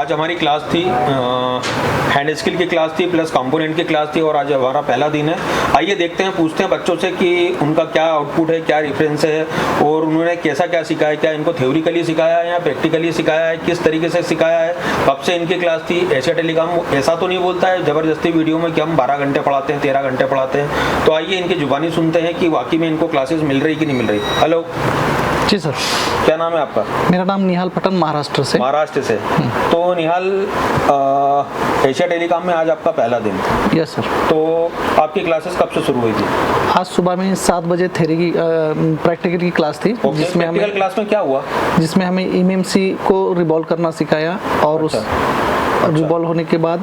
आज हमारी क्लास थी, हैंड स्किल की क्लास थी प्लस कंपोनेंट की क्लास थी और आज हमारा पहला दिन है। आइए देखते हैं, पूछते हैं बच्चों से कि उनका क्या आउटपुट है, क्या रेफरेंस है और उन्होंने कैसा क्या सीखा है, क्या इनको थ्योरिकली सिखाया है या प्रैक्टिकली सिखाया है, किस तरीके से सिखाया है, कब से इनकी क्लास थी। एशिया टेलीकॉम ऐसा तो नहीं बोलता है ज़बरदस्ती वीडियो में कि हम 12 घंटे पढ़ाते हैं, 13 घंटे पढ़ाते हैं। तो आइए इनकी जुबानी सुनते हैं कि वाकई में इनको क्लासेस मिल रही कि नहीं मिल रही। हेलो जी सर, क्या नाम है आपका? मेरा नाम निहाल पटन, महाराष्ट्र से। महाराष्ट्र से। तो निहाल, एशिया टेलीकॉम में आज आपका पहला दिन। Yes sir. तो आपकी क्लासेस कब से शुरू हुई थी? आज सुबह में 7 बजे थ्योरी की प्रैक्टिकल की क्लास थी। जिसमें प्रैक्टिकल क्लास में क्या हुआ? जिसमें हमें एमएमसी को रिवॉल्व करना सिखाया और उस रिवॉल्व होने के बाद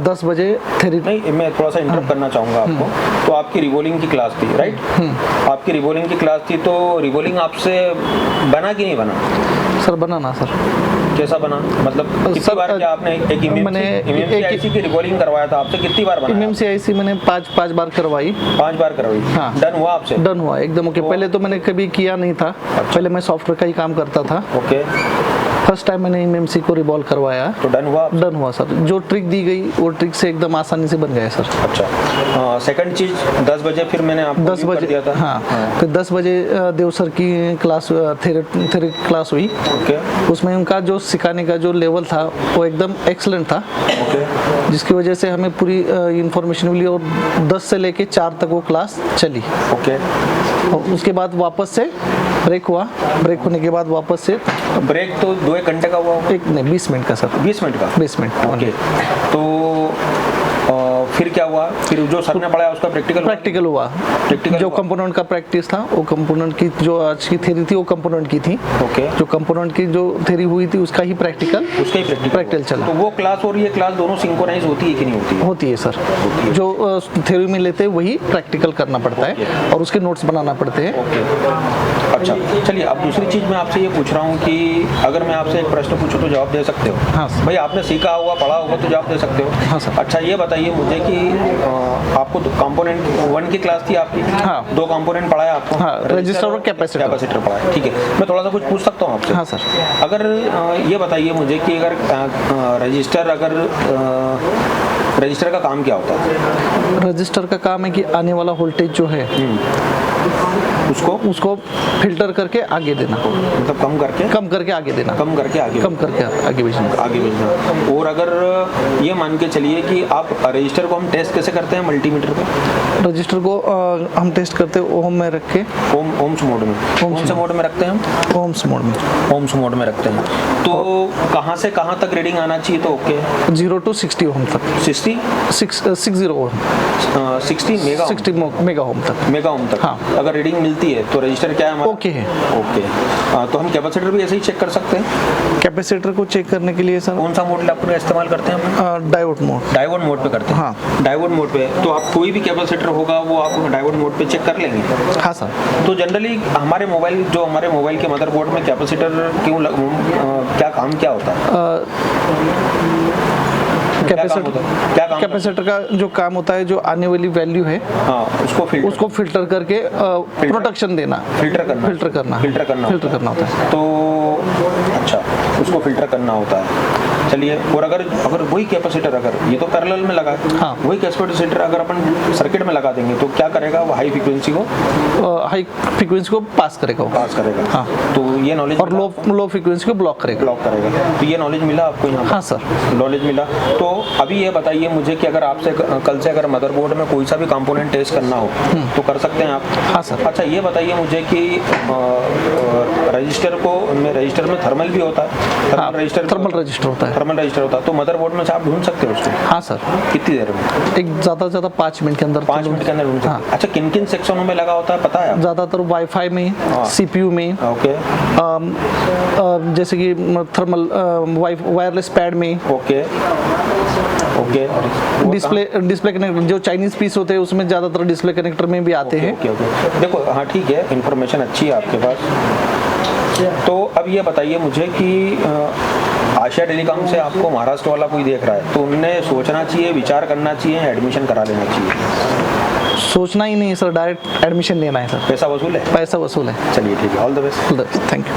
10 बजे थ्योरी। नहीं, मैं थोड़ा सा इंटरप्ट करना चाहूँगा आपको। तो आपकी रिवॉल्विंग की क्लास थी, राइट? आपकी रिवॉल्विंग की क्लास थी, तो रिवॉल्विंग आपसे बना कि नहीं बना? सर बना ना सर। कैसा बना? मतलब कितनी बार क्या आपने एक एमएमसी की रिवॉल्विंग करवाया था आपसे, कितनी बार बना? एमएमसी मैंने 5 बार करवाई। 5 बार करवाई? हाँ। डन हुआ आपसे? डन हुआ एकदम ओके। पहले तो मैंने कभी किया नहीं था। पहले मैं सॉफ्टवेयर का ही काम करता था। ओके। फर्स्ट टाइम मैंने एमएमसी को रिवॉल्व करवाया तो डन हुआ? डन हुआ सर। जो ट्रिक दी गई वो ट्रिक से एकदम आसानी से बन गया सर। अच्छा। सेकंड चीज, 10 बजे फिर मैंने आपको 10 बजे दिया था। हाँ। फिर 10 बजे देव सर की क्लास थ्योरी क्लास हुई। ओके। उसमें उनका जो सिखाने का जो लेवल था वो एकदम एक्सीलेंट था। ओके। जिसकी वजह से हमें पूरी इंफॉर्मेशन मिली और 10 से लेके 4 तक वो क्लास चली। ओके। और उसके बाद वापस से ब्रेक हुआ। ब्रेक होने के बाद वापस से ब्रेक तो 2-1 घंटे का हुआ? एक नहीं, 20 मिनट का सर। 20 मिनट का? 20 मिनट। ओके। तो फिर क्या हुआ? फिर जो सर ने पढ़ाया उसका प्रैक्टिकल हुआ। जो कंपोनेंट का प्रैक्टिस था वो कंपोनेंट की जो आज की थ्योरी थी वो कंपोनेंट की थी। ओके। जो कंपोनेंट की जो थ्योरी हुई थी उसका ही प्रैक्टिकल चला। तो वो क्लास और ये क्लास दोनों सिंक्रोनाइज होती है कि नहीं होती है? होती है सर। जो थ्योरी में लेते हैं वही प्रैक्टिकल करना पड़ता है और उसके नोट्स बनाना पड़ते हैं। अच्छा, चलिए अब दूसरी चीज मैं आपसे ये पूछ रहा हूँ कि अगर मैं आपसे एक प्रश्न पूछूँ तो जवाब दे सकते हो? हाँ भाई, आपने सीखा होगा, पढ़ा होगा तो जवाब दे सकते हो? हाँ सर। अच्छा, ये बताइए मुझे कि आपको कंपोनेंट 1 की क्लास थी आपकी? हाँ। 2 कंपोनेंट पढ़ाया आपको? हाँ, रजिस्टर और कैपेसिटर पढ़ाया। ठीक है, मैं थोड़ा सा कुछ पूछ सकता हूँ आपसे? हाँ सर। अगर ये बताइए मुझे कि अगर रजिस्टर का काम क्या होता है? रजिस्टर का काम है कि आने वाला वोल्टेज जो है उसको फिल्टर करके आगे देना। मतलब कम करके आगे देना। आगे भेजना। और अगर ये मान के चलिए कि आप रजिस्टर को हम टेस्ट कैसे करते हैं मल्टीमीटर पे? रजिस्टर को हम टेस्ट करते हैं ओम में रख के। ओम्स मोड में? कौन से मोड में रखते हैं हम? ओम्स मोड में रखते हैं। तो कहाँ से कहाँ तक रीडिंग आना चाहिए? तो ओके, 0 to 60 ओम तक। 60 ओम 60 मेगा ओम तक। हाँ। अगर रीडिंग मिलती है तो रजिस्टर क्या है हमारा? ओके है। ओके। तो हम कैपेसिटर भी ऐसे ही चेक कर सकते हैं? कैपेसिटर को चेक करने के लिए सर कौन सा मोड अपने इस्तेमाल करते हैं? डायोड मोड पे करते हैं। हाँ, डायोड मोड पे। तो आप कोई भी कैपेसिटर होगा वो आप डायोड मोड पे चेक कर लेंगे? हाँ सर। तो जनरली हमारे मोबाइल के मदरबोर्ड में कैपेसिटर क्या काम होता है? कैपेसिटर का जो काम होता है, जो आने वाली वैल्यू है हाँ, उसको फिल्टर करके प्रोटेक्शन देना। फिल्टर करना होता है। तो अच्छा, उसको फिल्टर करना होता है। चलिए, और अगर वही कैपेसिटर ये तो पैरेलल में लगा है, हाँ, वही कैपेसिटर अगर अपन सर्किट में लगा देंगे तो क्या करेगा? वो हाई फ्रीक्वेंसी को पास करेगा। हाँ। तो ये नॉलेज और लो फ्रीक्वेंसी को ब्लॉक करेगा। तो ये नॉलेज मिला आपको यहाँ? हाँ सर, नॉलेज मिला। तो अभी ये बताइए मुझे कि अगर आपसे कल से अगर मदरबोर्ड में कोई सा भी कंपोनेंट टेस्ट करना हो तो कर सकते हैं आप? हाँ सर। अच्छा, ये बताइए मुझे कि रजिस्टर में थर्मल भी होता है? थर्मल रजिस्टर होता है। तो मदरबोर्ड में से आप ढूंढ सकते हो उसको? हाँ सर। कितनी देर में? एक ज्यादा 5 मिनट के अंदर। 5 मिनट के अंदर ढूंढ सकते? हाँ। अच्छा, किन सेक्शनों में लगा होता है पता है? ज्यादातर वाईफाई में, सीपीयू में। ओके। जैसे कि थर्मल वायरलेस पैड में। ओके। डिस्प्ले कनेक्टर जो चाइनीज पीस होते हैं उसमें ज्यादातर डिस्प्ले कनेक्टर में भी आते हैं। देखो, हाँ ठीक है, इन्फॉर्मेशन अच्छी है आपके पास। तो अब ये बताइए मुझे कि आशिया टेलीकॉम से आपको महाराष्ट्र वाला कोई देख रहा है तो उनने सोचना चाहिए, विचार करना चाहिए, एडमिशन करा लेना चाहिए? सोचना ही नहीं सर, डायरेक्ट एडमिशन लेना है सर। पैसा वसूल है? पैसा वसूल है। चलिए ठीक है, all the best. Thank you.